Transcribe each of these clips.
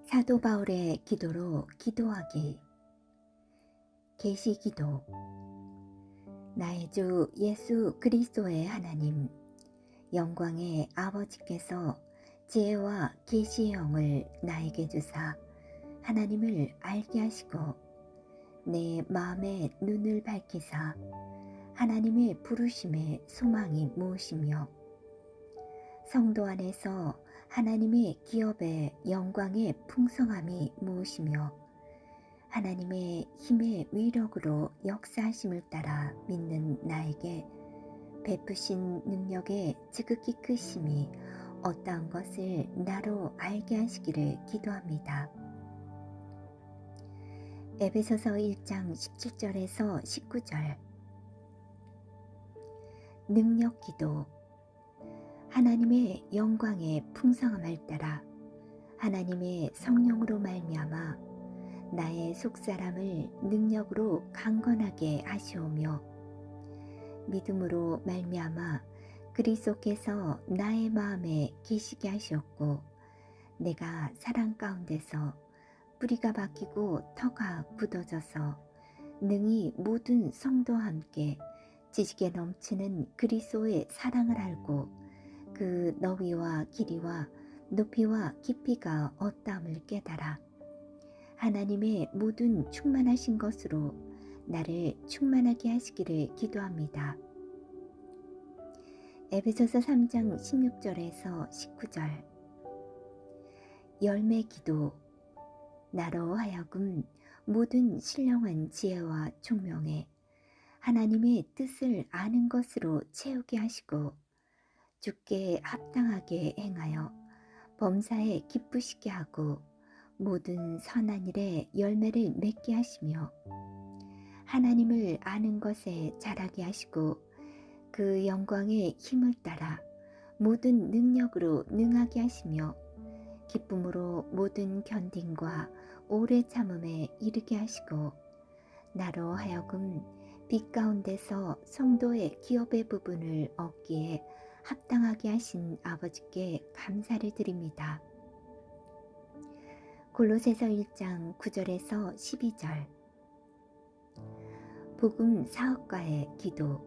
사도 바울의 기도로 기도하기. 계시기도. 나의 주 예수 그리스도의 하나님, 영광의 아버지께서 지혜와 계시의 영을 나에게 주사 하나님을 알게 하시고 내 마음의 눈을 밝히사 하나님의 부르심의 소망이 무엇이며 성도 안에서 하나님의 기업의 영광의 풍성함이 무엇이며 하나님의 힘의 위력으로 역사하심을 따라 믿는 나에게 베푸신 능력의 지극히 크심이 어떠한 것을 나로 알게 하시기를 기도합니다. 에베소서 1장 17절에서 19절. 능력기도. 하나님의 영광의 풍성함을 따라 하나님의 성령으로 말미암아 나의 속사람을 능력으로 강건하게 하시오며 믿음으로 말미암아 그리스도께서 나의 마음에 계시게 하셨고 내가 사랑 가운데서 뿌리가 박히고 터가 굳어져서 능히 모든 성도와 함께 지식에 넘치는 그리스도의 사랑을 알고 그 너위와 길이와 높이와 깊이가 어떠함을 깨달아 하나님의 모든 충만하신 것으로 나를 충만하게 하시기를 기도합니다. 에베소서 3장 16절에서 19절. 열매 기도. 나로 하여금 모든 신령한 지혜와 총명에 하나님의 뜻을 아는 것으로 채우게 하시고 주께 합당하게 행하여 범사에 기쁘시게 하고 모든 선한 일에 열매를 맺게 하시며 하나님을 아는 것에 자라게 하시고 그 영광의 힘을 따라 모든 능력으로 능하게 하시며 기쁨으로 모든 견딤과 오래 참음에 이르게 하시고 나로 하여금 빛 가운데서 성도의 기업의 부분을 얻기에 합당하게 하신 아버지께 감사를 드립니다. 골로새서 1장 9절에서 12절. 복음 사역가의 기도.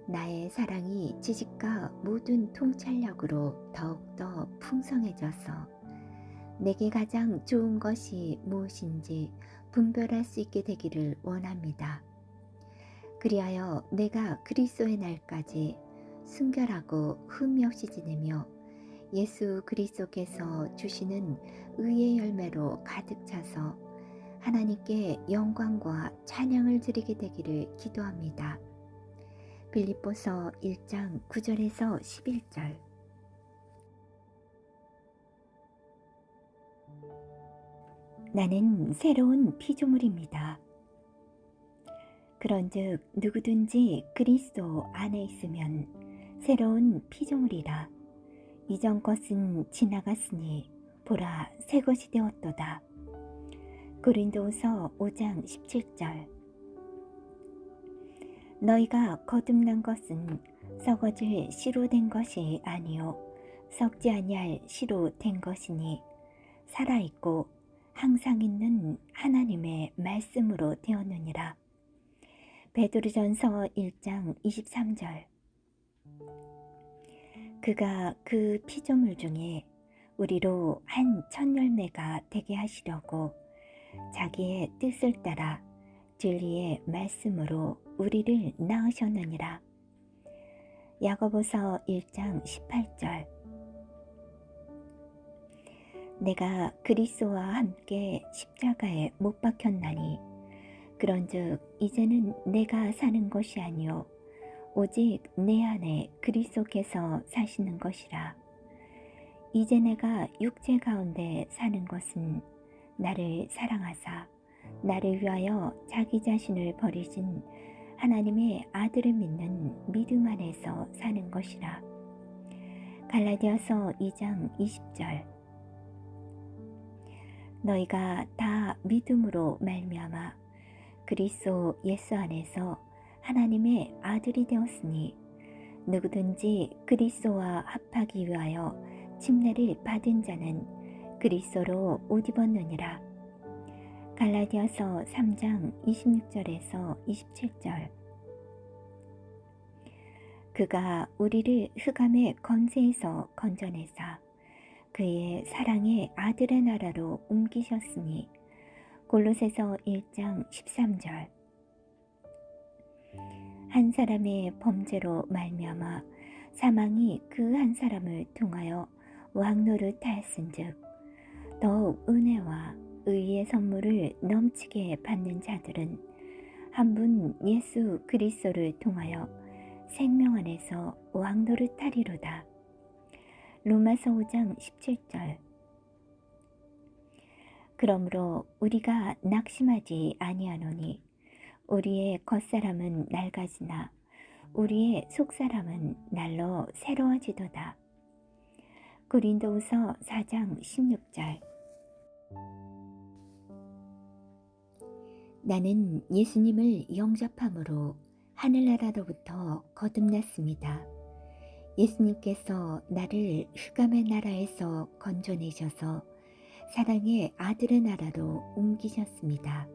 나의 사랑이 지식과 모든 통찰력으로 더욱더 풍성해져서 내게 가장 좋은 것이 무엇인지 분별할 수 있게 되기를 원합니다. 그리하여 내가 그리스도의 날까지 순결하고 흠이 없이 지내며 예수 그리스도께서 주시는 의의 열매로 가득 차서 하나님께 영광과 찬양을 드리게 되기를 기도합니다. 빌립보서 1장 9절에서 11절. 나는 새로운 피조물입니다. 그런즉 누구든지 그리스도 안에 있으면 새로운 피조물이라. 이전 것은 지나갔으니 보라 새 것이 되었도다. 고린도후서 5장 17절. 너희가 거듭난 것은 썩어질 씨로 된 것이 아니요 썩지 아니할 씨로 된 것이니 살아있고 항상 있는 하나님의 말씀으로 되었느니라. 베드로전서 1장 23절. 그가 그 피조물 중에 우리로 한 첫 열매가 되게 하시려고 자기의 뜻을 따라 진리의 말씀으로 우리를 낳으셨느니라. 야고보서 1장 18절. 내가 그리스도와 함께 십자가에 못 박혔나니 그런즉 이제는 내가 사는 것이 아니요 오직 내 안에 그리스도께서 사시는 것이라. 이제 내가 육체 가운데 사는 것은 나를 사랑하사 나를 위하여 자기 자신을 버리신 하나님의 아들을 믿는 믿음 안에서 사는 것이라. 갈라디아서 2장 20절. 너희가 다 믿음으로 말미암아 그리스도 예수 안에서 하나님의 아들이 되었으니 누구든지 그리스도와 합하기 위하여 침례를 받은 자는 그리스도로 옷 입었느니라. 갈라디아서 3장 26절에서 27절. 그가 우리를 흑암의 권세에서 건져내사 그의 사랑의 아들의 나라로 옮기셨으니 골로새서 1장 13절. 한 사람의 범죄로 말미암아 사망이 그 한 사람을 통하여 왕노릇하였은즉 더욱 은혜와 의의 선물을 넘치게 받는 자들은 한 분 예수 그리스도를 통하여 생명 안에서 왕노릇하리로다. 로마서 5장 17절. 그러므로 우리가 낙심하지 아니하노니 우리의 겉사람은 낡아지나 우리의 속사람은 날로 새로워지도다. 고린도후서 4장 16절. 나는 예수님을 영접함으로 하늘나라로부터 거듭났습니다. 예수님께서 나를 흑암의 나라에서 건져내셔서 사랑의 아들의 나라로 옮기셨습니다.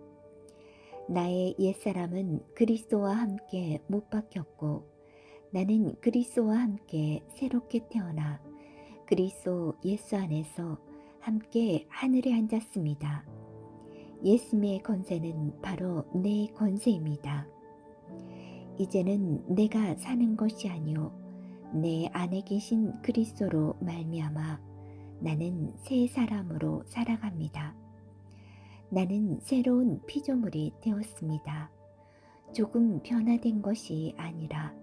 나의 옛사람은 그리스도와 함께 못 박혔고 나는 그리스도와 함께 새롭게 태어나 그리스도 예수 안에서 함께 하늘에 앉았습니다. 예수님의 권세는 바로 내 권세입니다. 이제는 내가 사는 것이 아니요 내 안에 계신 그리스도로 말미암아 나는 새 사람으로 살아갑니다. 나는 새로운 피조물이 되었습니다. 조금 변화된 것이 아니라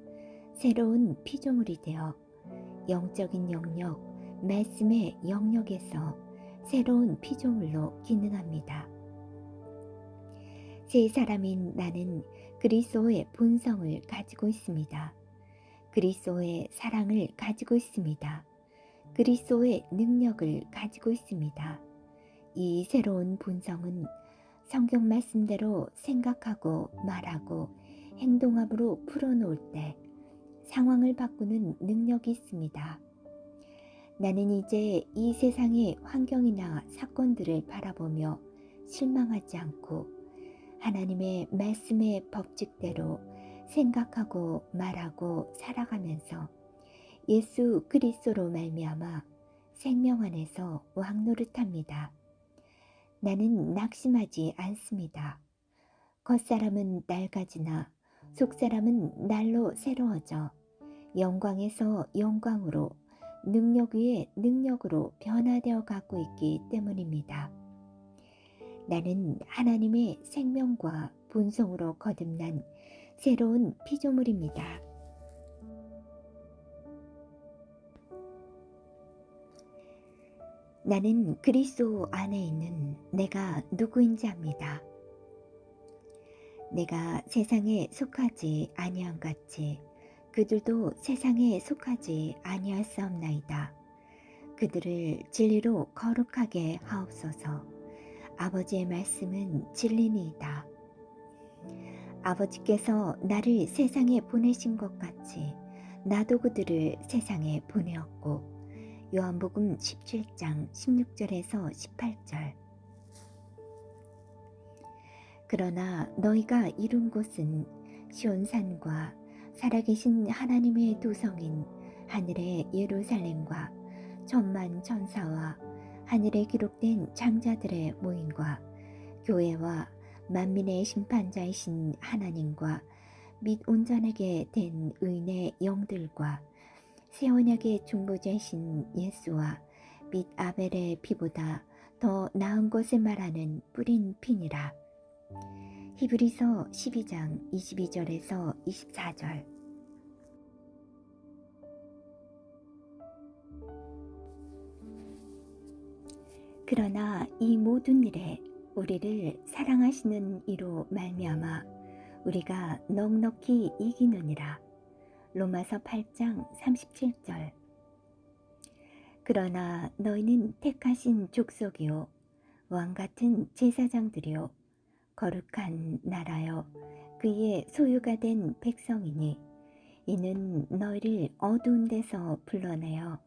새로운 피조물이 되어 영적인 영역, 말씀의 영역에서 새로운 피조물로 기능합니다. 새 사람인 나는 그리스도의 본성을 가지고 있습니다. 그리스도의 사랑을 가지고 있습니다. 그리스도의 능력을 가지고 있습니다. 이 새로운 본성은 성경 말씀대로 생각하고 말하고 행동함으로 풀어놓을 때 상황을 바꾸는 능력이 있습니다. 나는 이제 이 세상의 환경이나 사건들을 바라보며 실망하지 않고 하나님의 말씀의 법칙대로 생각하고 말하고 살아가면서 예수 그리스도로 말미암아 생명 안에서 왕노릇합니다. 나는 낙심하지 않습니다. 겉사람은 낡아지나 속사람은 날로 새로워져 영광에서 영광으로 능력 위에 능력으로 변화되어 가고 있기 때문입니다. 나는 하나님의 생명과 본성으로 거듭난 새로운 피조물입니다. 나는 그리스도 안에 있는 내가 누구인지 압니다. 내가 세상에 속하지 아니함 같이 그들도 세상에 속하지 아니하사옵나이다. 그들을 진리로 거룩하게 하옵소서. 아버지의 말씀은 진리니이다. 아버지께서 나를 세상에 보내신 것 같이 나도 그들을 세상에 보내었고 요한복음 17장 16절에서 18절. 그러나 너희가 이룬 곳은 시온산과 살아계신 하나님의 도성인 하늘의 예루살렘과 천만 천사와 하늘에 기록된 장자들의 모임과 교회와 만민의 심판자이신 하나님과 및 온전하게 된 의인의 영들과 새 언약의 중보자이신 예수와 및 아벨의 피보다 더 나은 것을 말하는 뿌린 피니라. 히브리서 12장 22절에서 24절. 그러나 이 모든 일에 우리를 사랑하시는 이로 말미암아 우리가 넉넉히 이기느니라. 로마서 8장 37절. 그러나 너희는 택하신 족속이요 왕같은 제사장들이요 거룩한 나라요 그의 소유가 된 백성이니 이는 너희를 어두운 데서 불러내어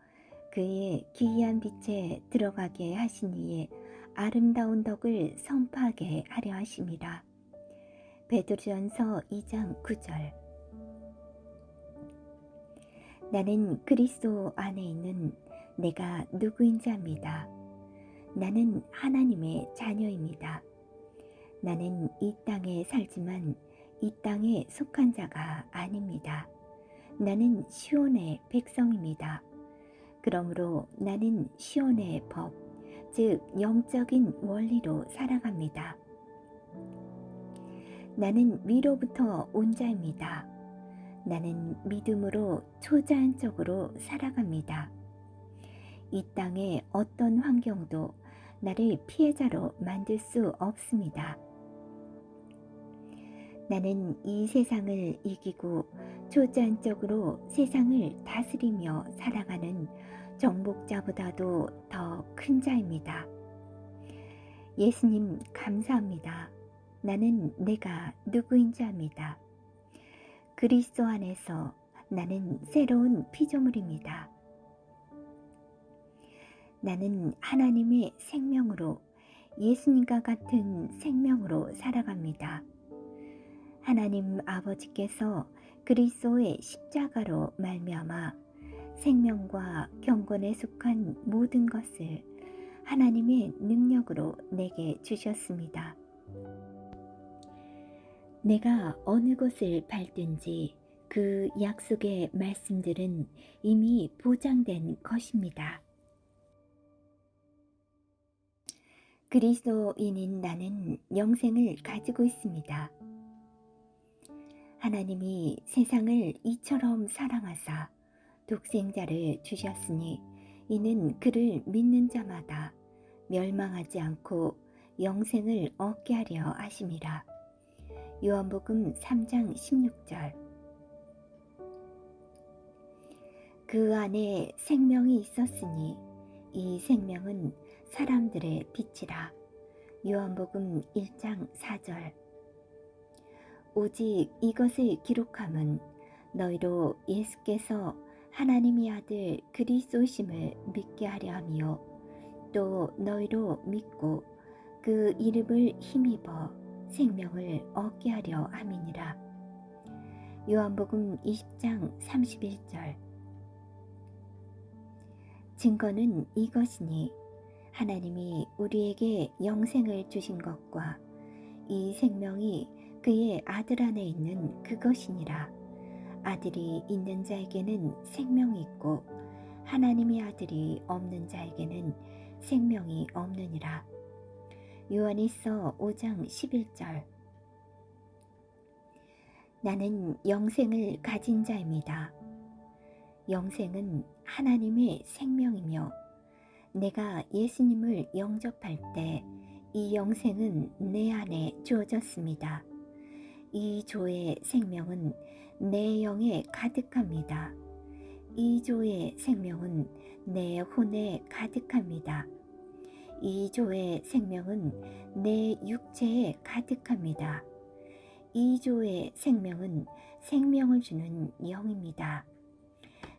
그의 기이한 빛에 들어가게 하신 이의 아름다운 덕을 선포하게 하려 하심이라. 베드로전서 2장 9절. 나는 그리스도 안에 있는 내가 누구인지 압니다. 나는 하나님의 자녀입니다. 나는 이 땅에 살지만 이 땅에 속한 자가 아닙니다. 나는 시온의 백성입니다. 그러므로 나는 시온의 법, 즉 영적인 원리로 살아갑니다. 나는 위로부터 온 자입니다. 나는 믿음으로 초자연적으로 살아갑니다. 이 땅의 어떤 환경도 나를 피해자로 만들 수 없습니다. 나는 이 세상을 이기고 초자연적으로 세상을 다스리며 살아가는 정복자보다도 더 큰 자입니다. 예수님 감사합니다. 나는 내가 누구인지 압니다. 그리스도 안에서 나는 새로운 피조물입니다. 나는 하나님의 생명으로 예수님과 같은 생명으로 살아갑니다. 하나님 아버지께서 그리스도의 십자가로 말미암아 생명과 경건에 속한 모든 것을 하나님의 능력으로 내게 주셨습니다. 내가 어느 곳을 밟든지 그 약속의 말씀들은 이미 보장된 것입니다. 그리스도인인 나는 영생을 가지고 있습니다. 하나님이 세상을 이처럼 사랑하사 독생자를 주셨으니 이는 그를 믿는 자마다 멸망하지 않고 영생을 얻게 하려 하심이라. 요한복음 3장 16절. 그 안에 생명이 있었으니 이 생명은 사람들의 빛이라. 요한복음 1장 4절. 오직 이것을 기록함은 너희로 예수께서 하나님의 아들 그리스도심을 믿게 하려 함이요 또 너희로 믿고 그 이름을 힘입어 생명을 얻게 하려 함이니라. 요한복음 20장 31절. 증거는 이것이니 하나님이 우리에게 영생을 주신 것과 이 생명이 그의 아들 안에 있는 그것이니라. 아들이 있는 자에게는 생명이 있고 하나님의 아들이 없는 자에게는 생명이 없느니라. 요한일서 5장 11절. 나는 영생을 가진 자입니다. 영생은 하나님의 생명이며 내가 예수님을 영접할 때 이 영생은 내 안에 주어졌습니다. 이 조의 생명은 내 영에 가득합니다. 이 조의 생명은 내 혼에 가득합니다. 이 조의 생명은 내 육체에 가득합니다. 이 조의 생명은 생명을 주는 영입니다.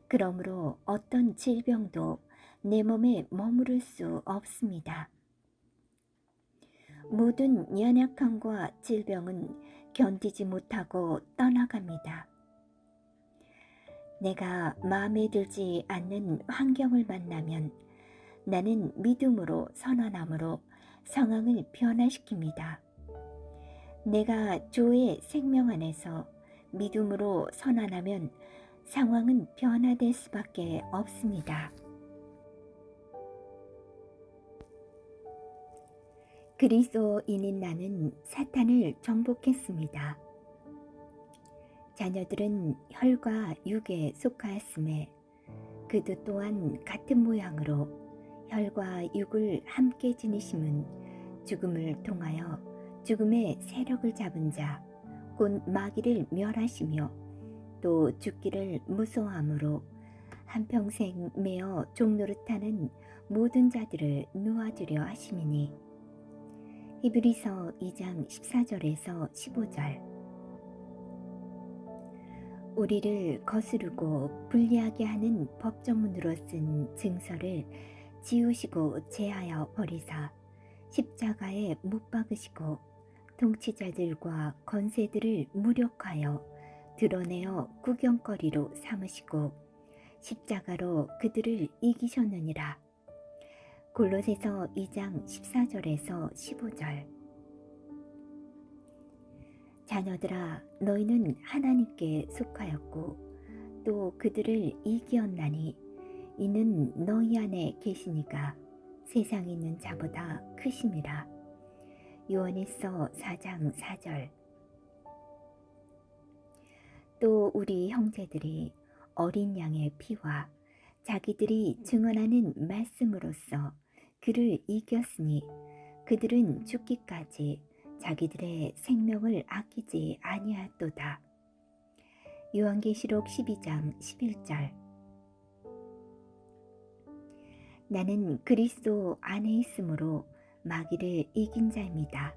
그러므로 어떤 질병도 내 몸에 머무를 수 없습니다. 모든 연약함과 질병은 견디지 못하고 떠나갑니다. 내가 마음에 들지 않는 환경을 만나면 나는 믿음으로 선언함으로 상황을 변화시킵니다. 내가 주의 생명 안에서 믿음으로 선언하면 상황은 변화될 수밖에 없습니다. 그리스도인인 나는 사탄을 정복했습니다. 자녀들은 혈과 육에 속하였음에 그도 또한 같은 모양으로 혈과 육을 함께 지니심은 죽음을 통하여 죽음의 세력을 잡은 자, 곧 마귀를 멸하시며 또 죽기를 무서워함으로 한평생 매어 종노릇하는 모든 자들을 놓아주려 하심이니. 히브리서 2장 14절에서 15절. 우리를 거스르고 불리하게 하는 법조문으로 쓴 증서를 지우시고 제하여 버리사 십자가에 못 박으시고 통치자들과 권세들을 무력하여 드러내어 구경거리로 삼으시고 십자가로 그들을 이기셨느니라. 골로새서 2장 14절에서 15절. 자녀들아, 너희는 하나님께 속하였고 또 그들을 이기었나니 이는 너희 안에 계시니가 세상에 있는 자보다 크심이라. 요한일서 4장 4절. 또 우리 형제들이 어린 양의 피와 자기들이 증언하는 말씀으로써 그를 이겼으니 그들은 죽기까지 자기들의 생명을 아끼지 아니하였도다. 요한계시록 12장 11절. 나는 그리스도 안에 있으므로 마귀를 이긴 자입니다.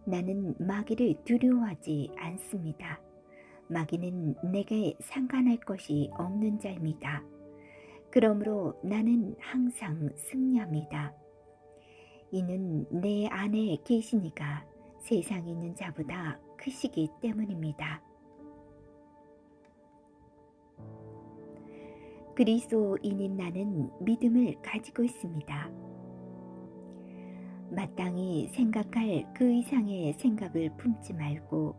나는 마귀를 두려워하지 않습니다. 마귀는 내게 상관할 것이 없는 자입니다. 그러므로 나는 항상 승리합니다. 이는 내 안에 계시니가 세상에 있는 자보다 크시기 때문입니다. 그리스도인인 나는 믿음을 가지고 있습니다. 마땅히 생각할 그 이상의 생각을 품지 말고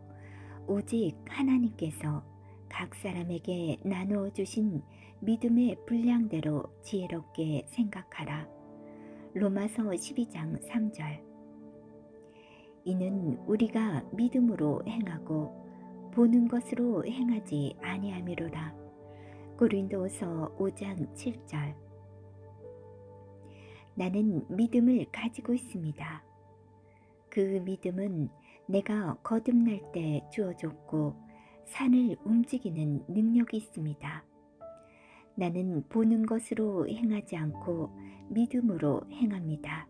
오직 하나님께서 각 사람에게 나누어 주신 믿음의 분량대로 지혜롭게 생각하라. 로마서 12장 3절. 이는 우리가 믿음으로 행하고 보는 것으로 행하지 아니함이로라. 고린도서 5장 7절. 나는 믿음을 가지고 있습니다. 그 믿음은 내가 거듭날 때 주어졌고 산을 움직이는 능력이 있습니다. 나는 보는 것으로 행하지 않고 믿음으로 행합니다.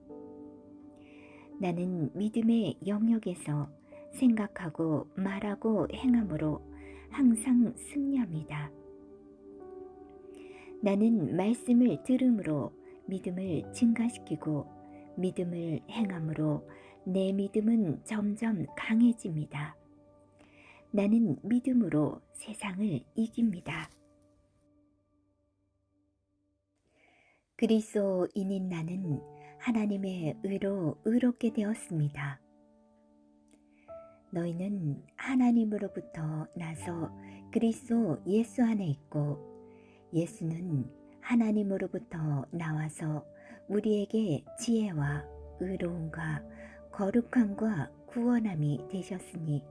나는 믿음의 영역에서 생각하고 말하고 행함으로 항상 승리합니다. 나는 말씀을 들음으로 믿음을 증가시키고 믿음을 행함으로 내 믿음은 점점 강해집니다. 나는 믿음으로 세상을 이깁니다. 그리스도인인 나는 하나님의 의로 의롭게 되었습니다. 너희는 하나님으로부터 나서 그리스도 예수 안에 있고 예수는 하나님으로부터 나와서 우리에게 지혜와 의로움과 거룩함과 구원함이 되셨으니.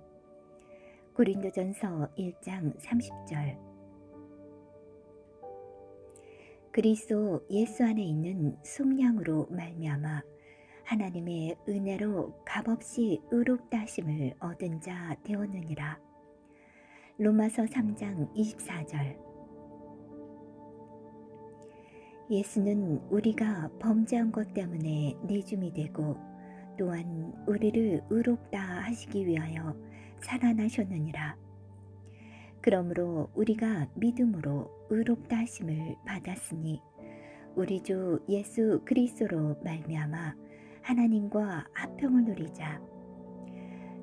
고린도전서 1장 30절. 그리스도 예수 안에 있는 속량으로 말미암아 하나님의 은혜로 값없이 의롭다 하심을 얻은 자 되었느니라. 로마서 3장 24절. 예수는 우리가 범죄한 것 때문에 내줌이 되고 또한 우리를 의롭다 하시기 위하여 살아나셨느니라. 그러므로 우리가 믿음으로 의롭다 하심을 받았으니 우리 주 예수 그리스도로 말미암아 하나님과 화평을 누리자.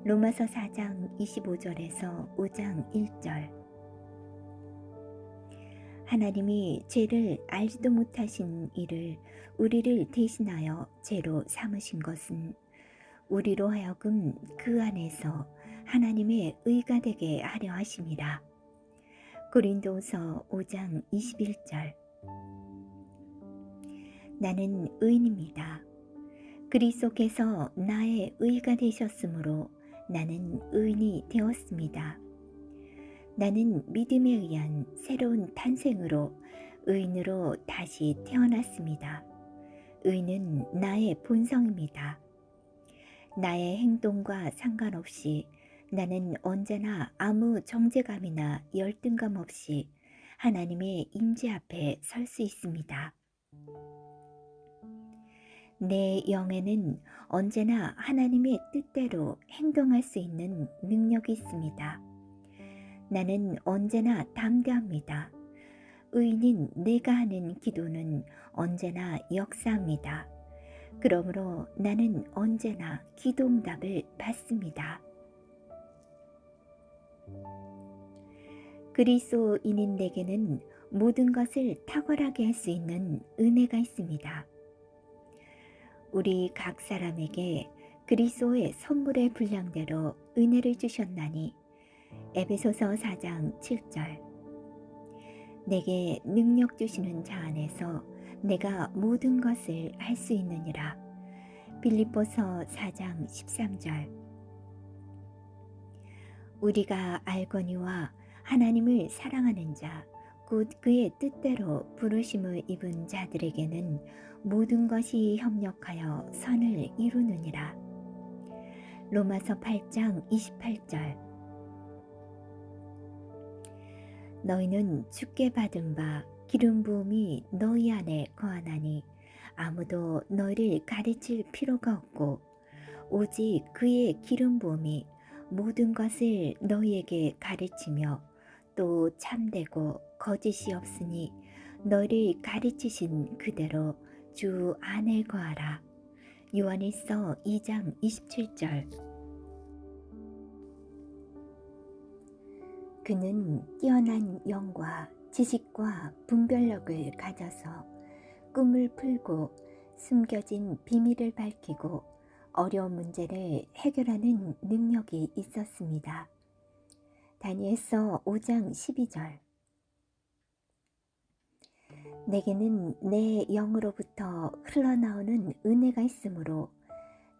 로마서 4장 25절에서 5장 1절. 하나님이 죄를 알지도 못하신 이를 우리를 대신하여 죄로 삼으신 것은 우리로 하여금 그 안에서 하나님의 의가 되게 하려 하심이라. 고린도서 5장 21절. 나는 의인입니다. 그리스도께서 나의 의가 되셨으므로 나는 의인이 되었습니다. 나는 믿음에 의한 새로운 탄생으로 의인으로 다시 태어났습니다. 의는 나의 본성입니다. 나의 행동과 상관없이 나는 언제나 아무 정죄감이나 열등감 없이 하나님의 임재 앞에 설 수 있습니다. 내 영에는 언제나 하나님의 뜻대로 행동할 수 있는 능력이 있습니다. 나는 언제나 담대합니다. 의인인 내가 하는 기도는 언제나 역사합니다. 그러므로 나는 언제나 기도응답을 받습니다. 그리스도인인 내게는 모든 것을 탁월하게 할 수 있는 은혜가 있습니다. 우리 각 사람에게 그리스도의 선물의 분량대로 은혜를 주셨나니 에베소서 4장 7절. 내게 능력 주시는 자 안에서 내가 모든 것을 할 수 있느니라. 빌립보서 4장 13절. 우리가 알거니와 하나님을 사랑하는 자, 곧 그의 뜻대로 부르심을 입은 자들에게는 모든 것이 협력하여 선을 이루느니라. 로마서 8장 28절. 너희는 주께 받은 바 기름 부음이 너희 안에 거하나니 아무도 너희를 가르칠 필요가 없고 오직 그의 기름 부음이 모든 것을 너희에게 가르치며 또 참되고 거짓이 없으니 너희를 가르치신 그대로 주 안에 거하라. 요한일서 2장 27절. 그는 뛰어난 영과 지식과 분별력을 가져서 꿈을 풀고 숨겨진 비밀을 밝히고 어려운 문제를 해결하는 능력이 있었습니다. 다니엘서 5장 12절. 내게는 내 영으로부터 흘러나오는 은혜가 있으므로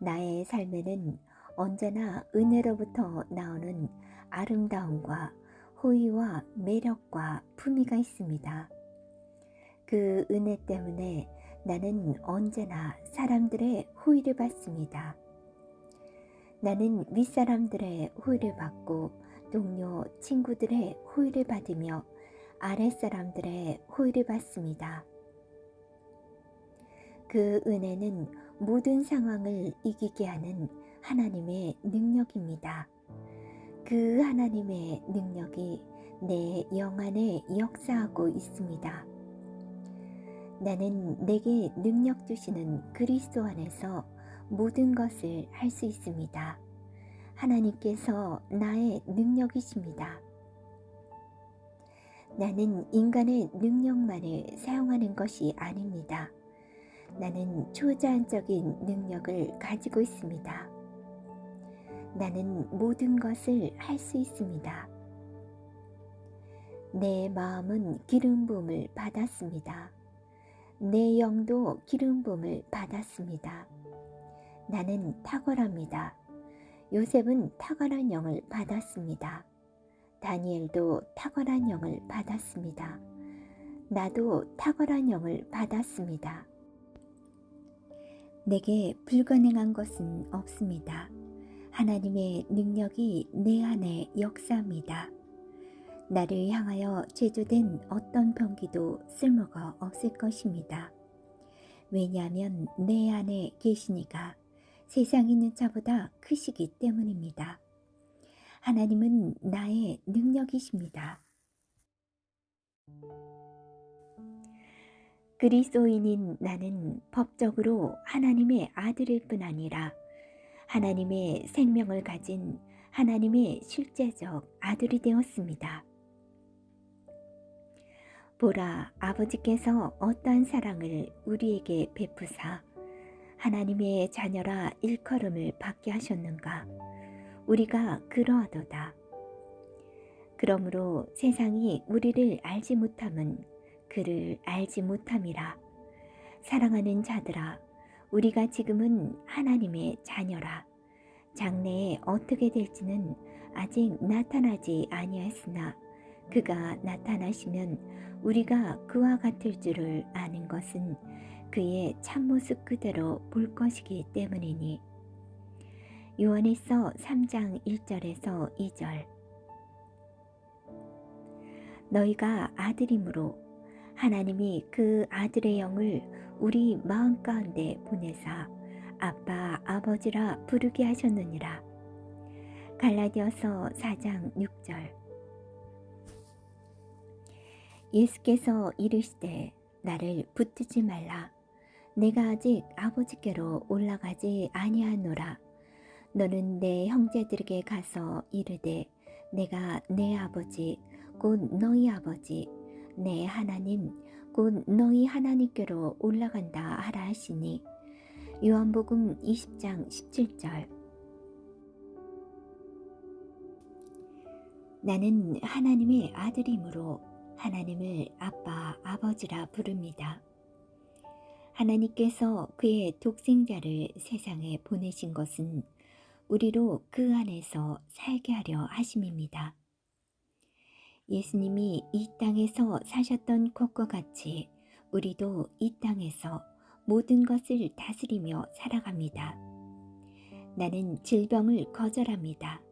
나의 삶에는 언제나 은혜로부터 나오는 아름다움과 호의와 매력과 품위가 있습니다. 그 은혜 때문에 나는 언제나 사람들의 호의를 받습니다. 나는 윗사람들의 호의를 받고 동료, 친구들의 호의를 받으며 아랫사람들의 호의를 받습니다. 그 은혜는 모든 상황을 이기게 하는 하나님의 능력입니다. 그 하나님의 능력이 내 영 안에 역사하고 있습니다. 나는 내게 능력 주시는 그리스도 안에서 모든 것을 할 수 있습니다. 하나님께서 나의 능력이십니다. 나는 인간의 능력만을 사용하는 것이 아닙니다. 나는 초자연적인 능력을 가지고 있습니다. 나는 모든 것을 할 수 있습니다. 내 마음은 기름 부음을 받았습니다. 내 영도 기름 부음을 받았습니다. 나는 탁월합니다. 요셉은 탁월한 영을 받았습니다. 다니엘도 탁월한 영을 받았습니다. 나도 탁월한 영을 받았습니다. 내게 불가능한 것은 없습니다. 하나님의 능력이 내 안에 역사합니다. 나를 향하여 제조된 어떤 병기도 쓸모가 없을 것입니다. 왜냐하면 내 안에 계시니가 세상에 있는 자보다 크시기 때문입니다. 하나님은 나의 능력이십니다. 그리스도인인 나는 법적으로 하나님의 아들일 뿐 아니라 하나님의 생명을 가진 하나님의 실제적 아들이 되었습니다. 보라, 아버지께서 어떠한 사랑을 우리에게 베푸사 하나님의 자녀라 일컬음을 받게 하셨는가. 우리가 그러하도다. 그러므로 세상이 우리를 알지 못함은 그를 알지 못함이라. 사랑하는 자들아, 우리가 지금은 하나님의 자녀라. 장래에 어떻게 될지는 아직 나타나지 아니하였으나 그가 나타나시면 우리가 그와 같을 줄을 아는 것은 그의 참모습 그대로 볼 것이기 때문이니. 요한일서 3장 1절에서 2절. 너희가 아들이므로 하나님이 그 아들의 영을 우리 마음 가운데 보내사 아빠 아버지라 부르게 하셨느니라. 갈라디아서 4장 6절. 예수께서 이르시되 나를 붙들지 말라. 내가 아직 아버지께로 올라가지 아니하노라. 너는 내 형제들에게 가서 이르되 내가 내 아버지 곧 너희 아버지 내 하나님 곧 너희 하나님께로 올라간다 하라 하시니. 요한복음 20장 17절. 나는 하나님의 아들이므로 하나님을 아빠 아버지라 부릅니다. 하나님께서 그의 독생자를 세상에 보내신 것은 우리로 그 안에서 살게 하려 하심입니다. 예수님이 이 땅에서 사셨던 것과 같이 우리도 이 땅에서 모든 것을 다스리며 살아갑니다. 나는 질병을 거절합니다.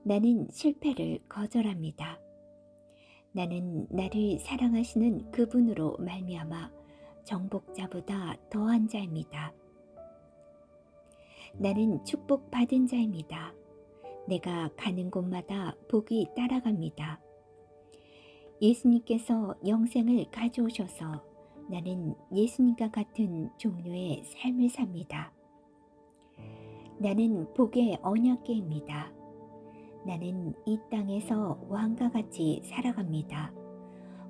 나는 실패를 거절합니다. 나는 나를 사랑하시는 그분으로 말미암아 정복자보다 더한 자입니다. 나는 축복받은 자입니다. 내가 가는 곳마다 복이 따라갑니다. 예수님께서 영생을 가져오셔서 나는 예수님과 같은 종류의 삶을 삽니다. 나는 복의 언약궤입니다. 나는 이 땅에서 왕과 같이 살아갑니다.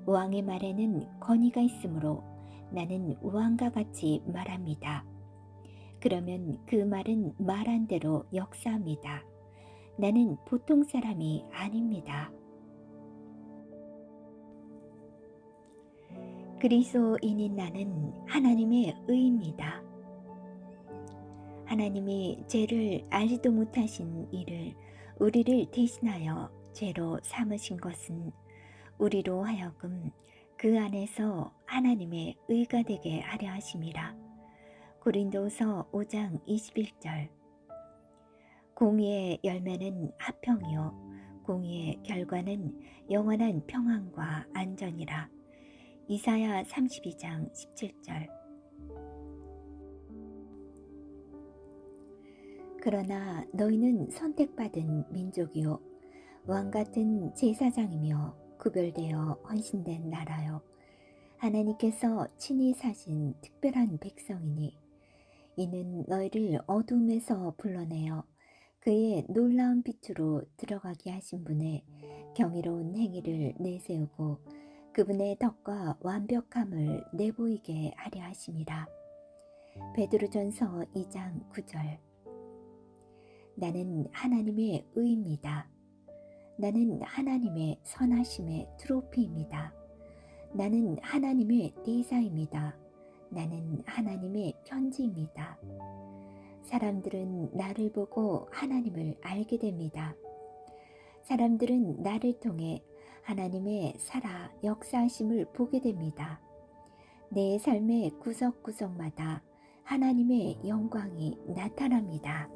왕의 말에는 권위가 있으므로 나는 왕과 같이 말합니다. 그러면 그 말은 말한 대로 역사합니다. 나는 보통 사람이 아닙니다. 그리스도인인 나는 하나님의 의입니다. 하나님이 죄를 알지도 못하신 이를 우리를 대신하여 죄로 삼으신 것은 우리로 하여금 그 안에서 하나님의 의가 되게 하려 하심이라. 고린도서 5장 21절. 공의의 열매는 화평이요 공의의 결과는 영원한 평안과 안전이라. 이사야 32장 17절. 그러나 너희는 선택받은 민족이요 왕같은 제사장이며 구별되어 헌신된 나라요 하나님께서 친히 사신 특별한 백성이니 이는 너희를 어둠에서 불러내어 그의 놀라운 빛으로 들어가게 하신 분의 경이로운 행위를 내세우고 그분의 덕과 완벽함을 내보이게 하려 하심이라. 베드로전서 2장 9절. 나는 하나님의 의입니다. 나는 하나님의 선하심의 트로피입니다. 나는 하나님의 대사입니다. 나는 하나님의 편지입니다. 사람들은 나를 보고 하나님을 알게 됩니다. 사람들은 나를 통해 하나님의 살아 역사하심을 보게 됩니다. 내 삶의 구석구석마다 하나님의 영광이 나타납니다.